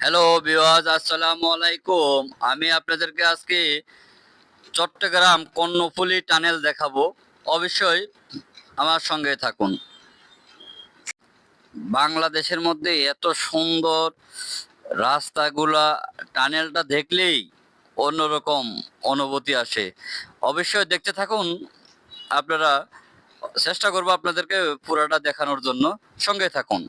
Hello viewers, আসসালামু আলাইকুম। আমি আপনাদেরকে আজকে চট্টগ্রাম কর্ণফুলী টানেল দেখাবো। অবশ্যই আমার সঙ্গে থাকুন। বাংলাদেশের মধ্যে এত সুন্দর রাস্তাগুলা, টানেলটা দেখলেই অন্যরকম অনুভূতি আসে। অবশ্যই দেখতে থাকুন। আপনারা, চেষ্টা করবো আপনাদেরকে পুরাটা দেখানোর জন্য। সঙ্গে থাকুন।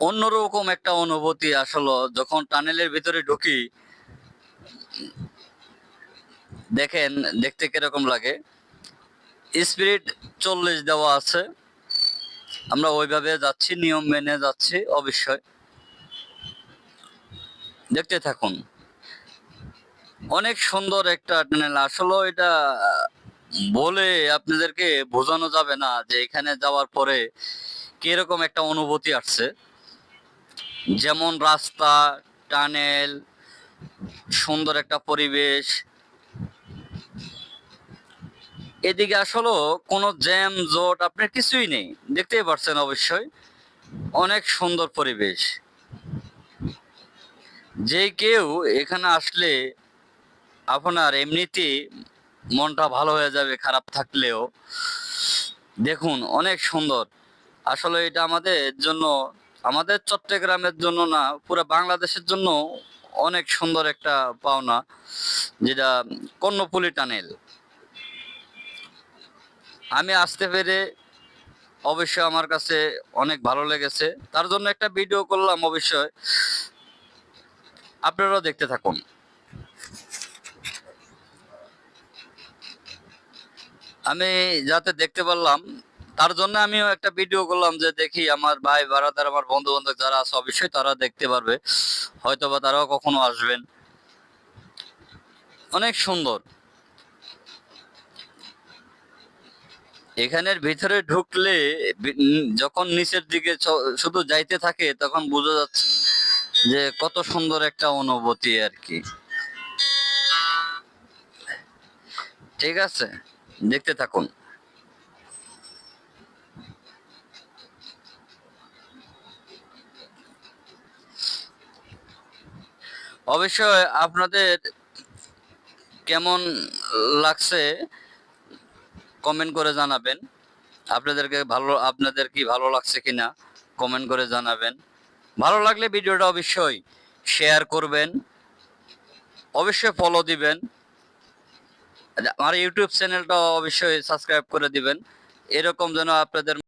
অন্যরকম একটা অনুভূতি আসলে যখন টানেলের ভিতরে ঢুকি, দেখেন দেখতে কিরকম লাগে। স্পিড 40 দেওয়া আছে, আমরা ওইভাবে যাচ্ছি, নিয়ম মেনে যাচ্ছি। অবশ্যই দেখতে থাকুন। অনেক সুন্দর একটা টানেল আসলে, এটা বলে আপনাদেরকে বোঝানো যাবে না যে এখানে যাওয়ার পরে কিরকম একটা অনুভূতি আসছে। যেমন রাস্তা, টানেল, সুন্দর একটা পরিবেশ। এদিকে আসলে কোনো জ্যাম জট আপনার কিছুই নেই, দেখতেই পারছেন। অবশ্যই অনেক সুন্দর পরিবেশ। যে কেউ এখানে আসলে আপনার এমনিতেই মনটা ভালো হয়ে যাবে, খারাপ থাকলেও। দেখুন অনেক সুন্দর। আসলে এটা আমাদের জন্য, আমাদের চট্টগ্রামের জন্য না, পুরো বাংলাদেশের জন্য অনেক সুন্দর একটা পাওনা, যেটা কর্ণফুলী টানেল। আমি আসতে পেরে অবশ্যই আমার কাছে অনেক ভালো লেগেছে, তার জন্য একটা ভিডিও করলাম। অবশ্যই আপনারাও দেখতে থাকুন। আমি যাতে দেখতে পারলাম, তার জন্য আমিও একটা ভিডিও করলাম, যে দেখি আমার ভাই বারাদার, আমার বন্ধু বান্ধব যারা আছে অবশ্যই তারা দেখতে পারবে, হয়তোবা তারাও কখনো আসবেন। অনেক সুন্দর। এখানের ভিতরে ঢুকলে যখন নিচের দিকে শুধু যাইতে থাকে, তখন বোঝা যাচ্ছে যে কত সুন্দর একটা অনুভূতি আর কি। ঠিক আছে, দেখতে থাকুন। অবশ্যই আপনাদের কেমন লাগছে কমেন্ট করে জানাবেন। আপনাদের কি ভালো লাগছে কিনা কমেন্ট করে জানাবেন। ভালো লাগলে ভিডিওটা অবশ্যই শেয়ার করবেন, অবশ্যই ফলো দিবেন। আমার ইউটিউব চ্যানেলটা অবশ্যই সাবস্ক্রাইব করে দিবেন, এরকম যেন আপনাদের